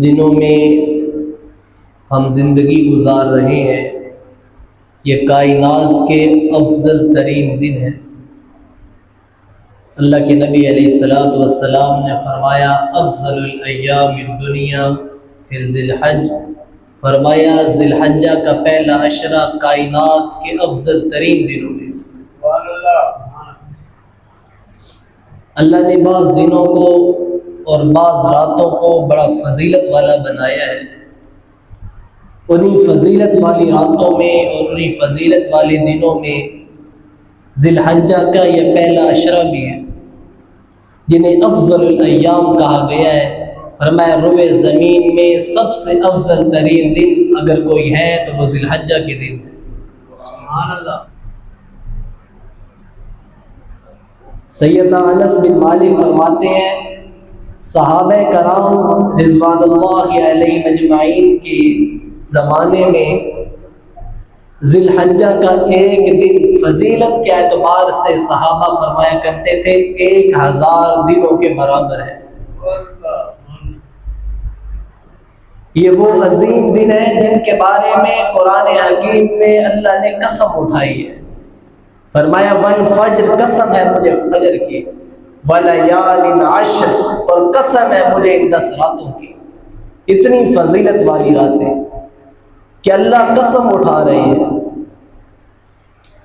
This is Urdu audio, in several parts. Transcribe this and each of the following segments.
دنوں میں ہم زندگی گزار رہے ہیں یہ کائنات کے افضل ترین دن ہے۔ اللہ کے نبی علیہ الصلوۃ والسلام نے فرمایا افضل الایام الدنیا فی ذی الحج، فرمایا ذی الحجہ کا پہلا عشرہ کائنات کے افضل ترین دنوں میں سے۔ اللہ نے بعض دنوں کو اور بعض راتوں کو بڑا فضیلت والا بنایا ہے۔ انہی فضیلت والی راتوں میں اور انہی فضیلت والے دنوں میں ذی الحجہ کا یہ پہلا عشرہ بھی ہے، جنہیں افضل الایام کہا گیا ہے۔ فرمایا روئے زمین میں سب سے افضل ترین دن اگر کوئی ہے تو وہ ذی الحجہ کے دن ہے۔ سبحان اللہ۔ سیدنا انس بن مالک فرماتے ہیں صحابہ کرام رضوان اللہ علیہ مجمعین کے زمانے میں ذی الحجہ کا ایک دن فضیلت کے اعتبار سے صحابہ فرمایا کرتے تھے 1000 دنوں کے برابر ہے۔ یہ وہ عظیم دن ہے جن کے بارے میں قرآن حکیم میں اللہ نے قسم اٹھائی ہے۔ فرمایا والفجر، قسم ہے مجھے فجر کی، ولیال عشر، اور قسم ہے مجھے ان 10 راتوں کی۔ اتنی فضیلت والی راتیں کہ اللہ قسم اٹھا رہے ہیں،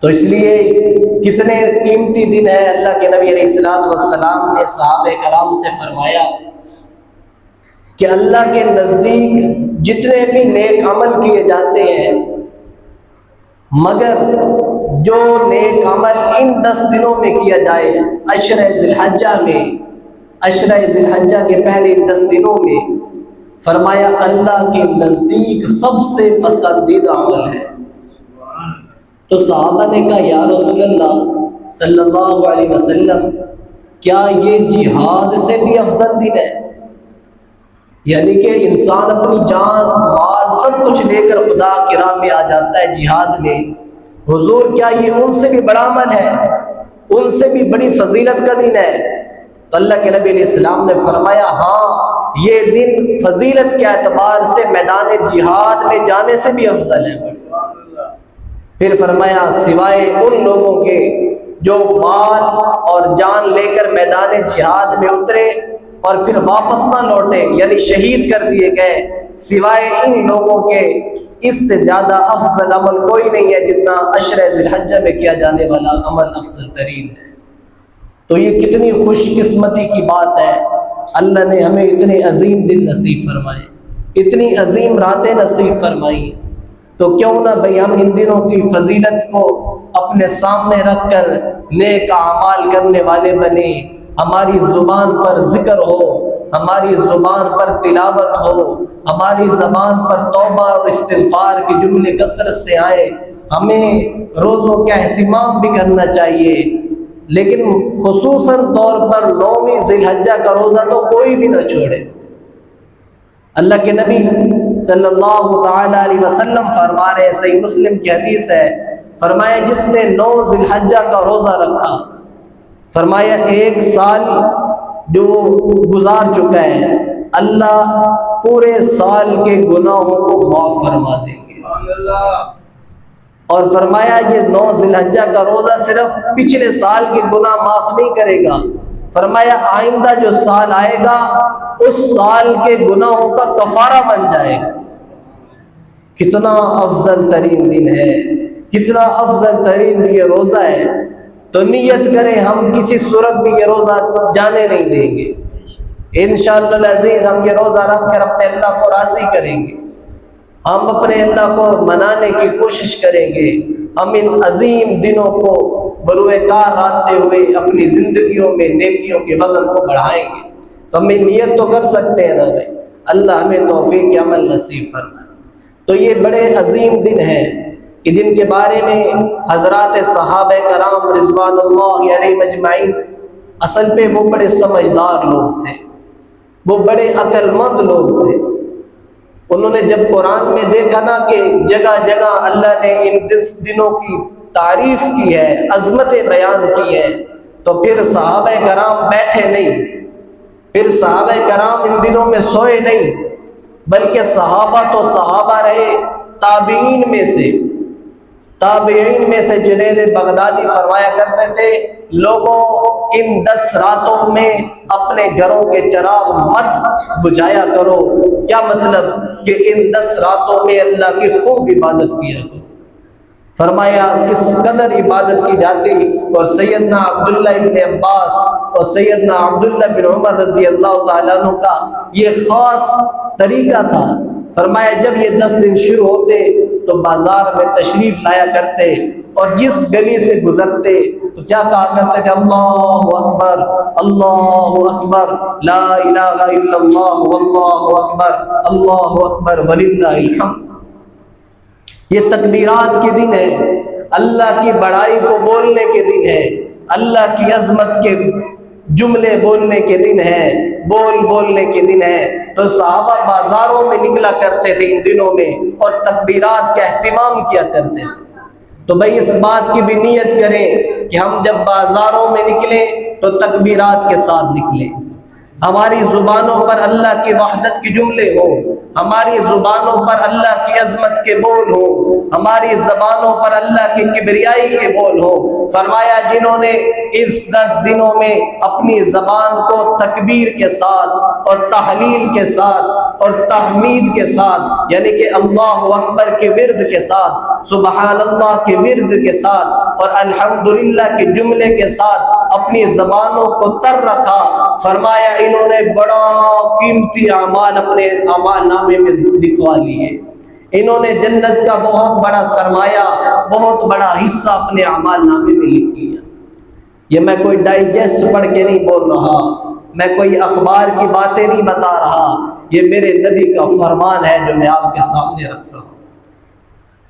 تو اس لیے کتنے قیمتی دن ہے۔ اللہ کے نبی علیہ الصلوۃ والسلام نے صحابہ کرام سے فرمایا کہ اللہ کے نزدیک جتنے بھی نیک عمل کیے جاتے ہیں، مگر جو نیک عمل ان 10 دنوں میں کیا جائے، عشرہ ذی الحجہ میں، عشرہ ذی الحجہ کے پہلے 10 دنوں میں، فرمایا اللہ کے نزدیک سب سے پسندیدہ عمل ہے۔ تو صحابہ نے کہا یا رسول اللہ صلی اللہ علیہ وسلم، کیا یہ جہاد سے بھی افضل دن ہے؟ یعنی کہ انسان اپنی جان مال سب کچھ لے کر خدا کی راہ میں آ جاتا ہے جہاد میں، حضور کیا یہ ان سے بھی بڑا عمل ہے، ان سے بھی بڑی فضیلت کا دن ہے؟ تو اللہ کے نبی علیہ السلام نے فرمایا ہاں، یہ دن فضیلت کے اعتبار سے میدان جہاد میں جانے سے بھی افضل ہے۔ پھر فرمایا سوائے ان لوگوں کے جو مال اور جان لے کر میدان جہاد میں اترے اور پھر واپس نہ لوٹے، یعنی شہید کر دیے گئے، سوائے ان لوگوں کے اس سے زیادہ افضل عمل کوئی نہیں ہے جتنا عشرہ ذی الحجہ میں کیا جانے والا عمل افضل ترین ہے۔ تو یہ کتنی خوش قسمتی کی بات ہے، اللہ نے ہمیں اتنے عظیم دن نصیب فرمائے، اتنی عظیم راتیں نصیب فرمائی، تو کیوں نہ بھئی ہم ان دنوں کی فضیلت کو اپنے سامنے رکھ کر نیک اعمال کرنے والے بنے، ہماری زبان پر ذکر ہو، ہماری زبان پر تلاوت ہو، ہماری زبان پر توبہ اور استغفار کے جملے کثرت سے آئے۔ ہمیں روزوں کا اہتمام بھی کرنا چاہیے، لیکن خصوصاً طور پر 9ویں ذی الحجہ کا روزہ تو کوئی بھی نہ چھوڑے۔ اللہ کے نبی صلی اللہ تعالی علیہ وسلم فرما رہے ہیں، صحیح مسلم کی حدیث ہے، فرمایا جس نے 9 ذی الحجہ کا روزہ رکھا، فرمایا 1 سال جو گزار چکا ہے، اللہ پورے سال کے گناہوں کو معاف فرما دیں گے۔ اور فرمایا یہ 9 ذی الحجہ کا روزہ صرف پچھلے سال کے گناہ معاف نہیں کرے گا، فرمایا آئندہ جو سال آئے گا اس سال کے گناہوں کا کفارہ بن جائے گا۔ کتنا افضل ترین دن ہے، کتنا افضل ترین یہ روزہ ہے۔ تو نیت کریں ہم کسی صورت بھی یہ روزہ جانے نہیں دیں گے، انشاءاللہ العزیز ہم یہ روزہ رکھ کر اپنے اللہ کو راضی کریں گے، ہم اپنے اللہ کو منانے کی کوشش کریں گے، ہم ان عظیم دنوں کو بروئے کار آتے ہوئے اپنی زندگیوں میں نیکیوں کے وزن کو بڑھائیں گے۔ تو ہم نیت تو کر سکتے ہیں نا بھائی، اللہ ہمیں توفیق عمل نصیب فرمائے۔ تو یہ بڑے عظیم دن ہیں کہ جن کے بارے میں حضرات صحابہ کرام رضوان اللہ علیہ مجمعین، اصل پہ وہ بڑے سمجھدار لوگ تھے، وہ بڑے عقل مند لوگ تھے۔ انہوں نے جب قرآن میں دیکھا نا کہ جگہ جگہ اللہ نے ان 10 دنوں کی تعریف کی ہے، عظمتیں بیان کی ہیں، تو پھر صحابہ کرام بیٹھے نہیں، پھر صحابہ کرام ان دنوں میں سوئے نہیں، بلکہ صحابہ تو صحابہ رہے، تابعین میں سے جنید بغدادی فرمایا کرتے تھے، لوگوں ان 10 راتوں میں اپنے گھروں کے چراغ مت بجھایا کرو۔ کیا مطلب؟ کہ ان 10 راتوں میں اللہ کی خوب عبادت کیا کرو۔ فرمایا اس قدر عبادت کی جاتی، اور سیدنا عبداللہ ابن عباس اور سیدنا عبداللہ بن عمر رضی اللہ تعالیٰ عنہ کا یہ خاص طریقہ تھا۔ فرمایا جب یہ 10 دن شروع ہوتے تو بازار میں تشریف لایا کرتے، اور جس گلی سے گزرتے تو کیا کہا کرتے تھے؟ اللہ اکبر، اللہ اکبر، لا الہ الا اللہ، واللہ اکبر، اللہ اکبر وللہ الحمد۔ یہ تکبیرات کے دن ہے، اللہ کی بڑائی کو بولنے کے دن ہے، اللہ کی عظمت کے جملے بولنے کے دن ہے، بولنے کے دن ہے۔ تو صحابہ بازاروں میں نکلا کرتے تھے ان دنوں میں، اور تکبیرات کا اہتمام کیا کرتے تھے۔ تو بھائی اس بات کی بھی نیت کریں کہ ہم جب بازاروں میں نکلیں تو تکبیرات کے ساتھ نکلیں، ہماری زبانوں پر اللہ کی وحدت کے جملے ہوں، ہماری زبانوں پر اللہ کی عظمت کے بول ہوں، ہماری زبانوں پر اللہ کی کبریائی کے بول ہوں۔ فرمایا جنہوں نے اس 10 دنوں میں اپنی زبان کو تکبیر کے ساتھ اور تحلیل کے ساتھ اور تحمید کے ساتھ، یعنی کہ اللہ اکبر کے ورد کے ساتھ، سبحان اللہ کے ورد کے ساتھ اور الحمدللہ کے جملے کے ساتھ اپنی زبانوں کو تر رکھا، فرمایا انہوں نے بڑا قیمتی اعمال اپنے اعمال نامے میں لکھوا لیے، انہوں نے جنت کا بہت بڑا سرمایہ، بہت بڑا حصہ اپنے اعمال نامے میں لکھ لیا۔ یہ میں کوئی ڈائجسٹ پڑھ کے نہیں بول رہا، میں کوئی اخبار کی باتیں نہیں بتا رہا، یہ میرے نبی کا فرمان ہے جو میں آپ کے سامنے رکھ رہا ہوں۔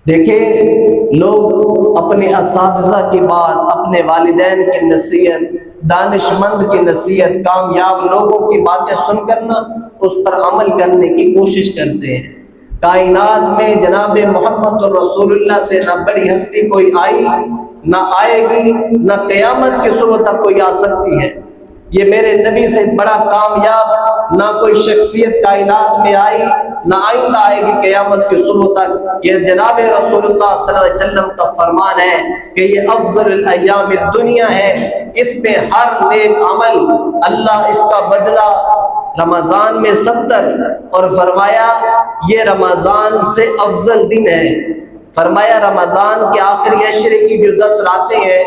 دیکھیں لوگ اپنے اساتذہ کی بات، اپنے والدین کی نصیحت، دانش مند کی نصیحت، کامیاب لوگوں کی باتیں سن کر نہ اس پر عمل کرنے کی کوشش کرتے ہیں۔ کائنات میں جناب محمد رسول اللہ سے نہ بڑی ہستی کوئی آئی، نہ آئے گی، نہ قیامت کے صبح تک کوئی آ سکتی ہے۔ یہ میرے نبی سے بڑا کامیاب نہ کوئی شخصیت کائنات میں آئی، نہ آئندہ آئے گی قیامت کے صبح تک۔ یہ جناب رسول اللہ صلی اللہ علیہ وسلم کا فرمان ہے کہ یہ افضل الایام الدنیا ہے، اس میں ہر نیک عمل اللہ اس کا بدلہ رمضان میں 70، اور فرمایا یہ رمضان سے افضل دن ہے۔ فرمایا رمضان کے آخری عشرے کی جو 10 راتیں ہیں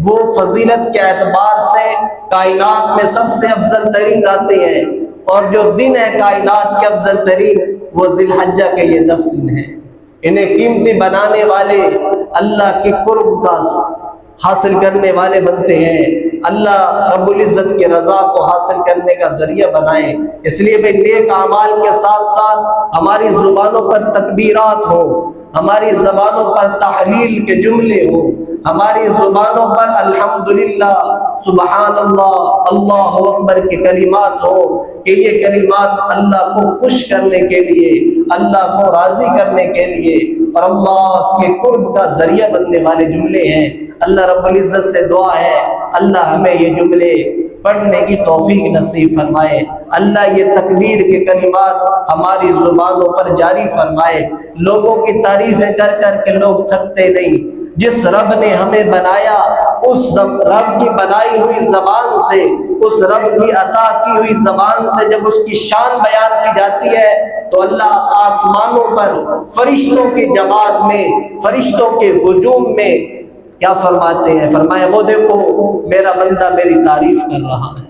وہ فضیلت کے اعتبار سے کائنات میں سب سے افضل ترین راتیں ہیں، اور جو دن ہے کائنات کے افضل ترین وہ ذی الحجہ کے یہ 10 دن ہیں۔ انہیں قیمتی بنانے والے اللہ کی قرب کا حاصل کرنے والے بنتے ہیں، اللہ رب العزت کی رضا کو حاصل کرنے کا ذریعہ بنائیں۔ اس لیے بھی نیک اعمال کے ساتھ ساتھ ہماری زبانوں پر تکبیرات ہوں، ہماری زبانوں پر تحلیل کے جملے ہوں، ہماری زبانوں پر الحمدللہ، سبحان اللہ، اللہ اکبر کے کلمات ہوں، کہ یہ کلمات اللہ کو خوش کرنے کے لیے، اللہ کو راضی کرنے کے لیے اور اللہ کے قرب کا ذریعہ بننے والے جملے ہیں۔ اللہ رب العزت سے دعا ہے اللہ ہمیں یہ جملے پڑھنے کی توفیق نصیب فرمائے، اللہ یہ تکبیر کے کلمات ہماری زبانوں پر جاری فرمائے۔ لوگوں کی تعریفیں کر کر کے لوگ تھکتے نہیں، جس رب نے ہمیں بنایا اس رب کی بنائی ہوئی زبان سے، اس رب کی عطا کی ہوئی زبان سے جب اس کی شان بیان کی جاتی ہے تو اللہ آسمانوں پر فرشتوں کی جماعت میں، فرشتوں کے ہجوم میں کیا فرماتے ہیں؟ فرمایا وہ دیکھو میرا بندہ میری تعریف کر رہا ہے۔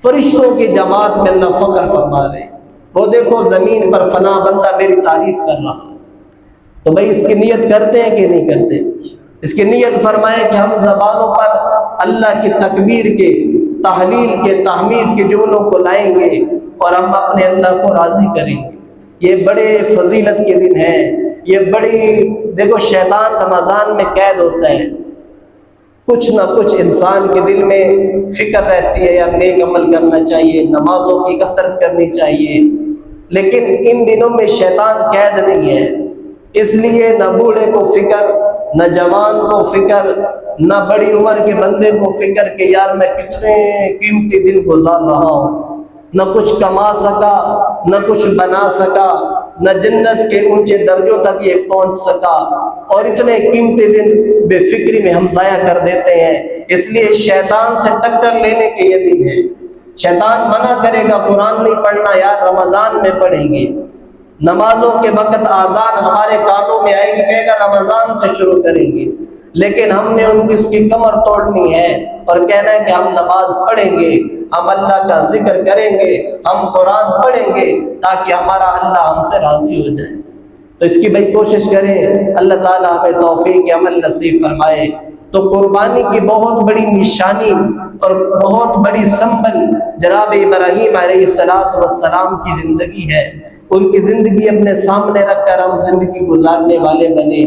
فرشتوں کی جماعت میں اللہ فخر فرما رہے ہیں، وہ دیکھو زمین پر فلاں بندہ میری تعریف کر رہا ہے۔ تو بھائی اس کی نیت کرتے ہیں کہ نہیں کرتے؟ اس کی نیت فرمائے کہ ہم زبانوں پر اللہ کی تکبیر کے، تحلیل کے، تحمید کے جملوں کو لائیں گے اور ہم اپنے اللہ کو راضی کریں گے۔ یہ بڑے فضیلت کے دن ہیں، یہ بڑی، دیکھو شیطان رمضان میں قید ہوتا ہے، کچھ نہ کچھ انسان کے دل میں فکر رہتی ہے یا نیک عمل کرنا چاہیے، نمازوں کی کثرت کرنی چاہیے، لیکن ان دنوں میں شیطان قید نہیں ہے، اس لیے نہ بوڑھے کو فکر، نہ جوان کو فکر، نہ بڑی عمر کے بندے کو فکر کہ یار میں کتنے قیمتی دن گزار رہا ہوں، نہ کچھ کما سکا، نہ کچھ بنا سکا، نہ جنت کے اونچے درجوں تک یہ پہنچ سکا، اور اتنے قیمتی دن بے فکری میں ہم ضائع کر دیتے ہیں۔ اس لیے شیطان سے ٹکر لینے کے یہ دن ہے۔ شیطان منع کرے گا قرآن نہیں پڑھنا یار، رمضان میں پڑھیں گے۔ نمازوں کے وقت آذان ہمارے کانوں میں آئے گی، کہے گا رمضان سے شروع کریں گے، لیکن ہم نے اس کی کمر توڑنی ہے اور کہنا ہے کہ ہم نماز پڑھیں گے، ہم اللہ کا ذکر کریں گے، ہم قرآن پڑھیں گے تاکہ ہمارا اللہ ہم سے راضی ہو جائے۔ تو اس کی بھائی کوشش کریں، اللہ تعالیٰ ہمیں توفیق عمل نصیب فرمائے۔ تو قربانی کی بہت بڑی نشانی اور بہت بڑی سمبل جناب ابراہیم علیہ السلام کی زندگی ہے۔ ان کی زندگی اپنے سامنے رکھ کر ہم زندگی گزارنے والے بنے۔